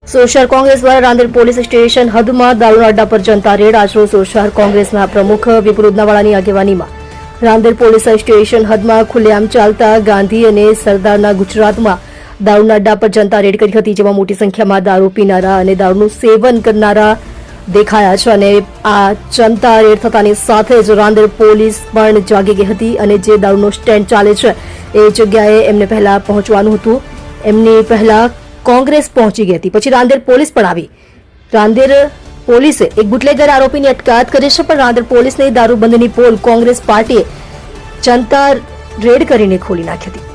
Social Congress દ્વારા Rander police station હદમાં દારૂના અડ્ડા પર જનતા રેડ. આજરોજ સોશિયલ કોંગ્રેસના પ્રમુખ વિપુલ ઉદનાવાળાની આગેવાનીમાં રાંદેર પોલીસ સ્ટેશન હદમાં ખુલ્લેઆમ ચાલતા ગાંધી અને સરદારના ગુજરાતમાં દારૂના અડ્ડા પર જનતા રેડ કરી હતી, જેમાં મોટી સંખ્યામાં દારૂ પીનારા અને દારૂનું સેવન કરનારા દેખાયા છે. અને આ જનતા રેડ થતાની સાથે જ રાંદેર પોલીસ પણ જાગી ગઈ હતી અને જે દારૂનો સ્ટેન્ડ ચાલે છે એ જગ્યાએ એમને પહેલા પહોંચવાનું હતું. એમની પહેલા કોંગ્રેસ પહોંચી ગઈ હતી, પછી રાંદેર પોલીસ પણ આવી. રાંદેર પોલીસે એક બુટલેગર આરોપીની અટકાયત કરી છે, પણ રાંદેર પોલીસની દારૂબંધીની પોલ કોંગ્રેસ પાર્ટીએ જનતા રેડ કરીને ખોલી નાખી હતી.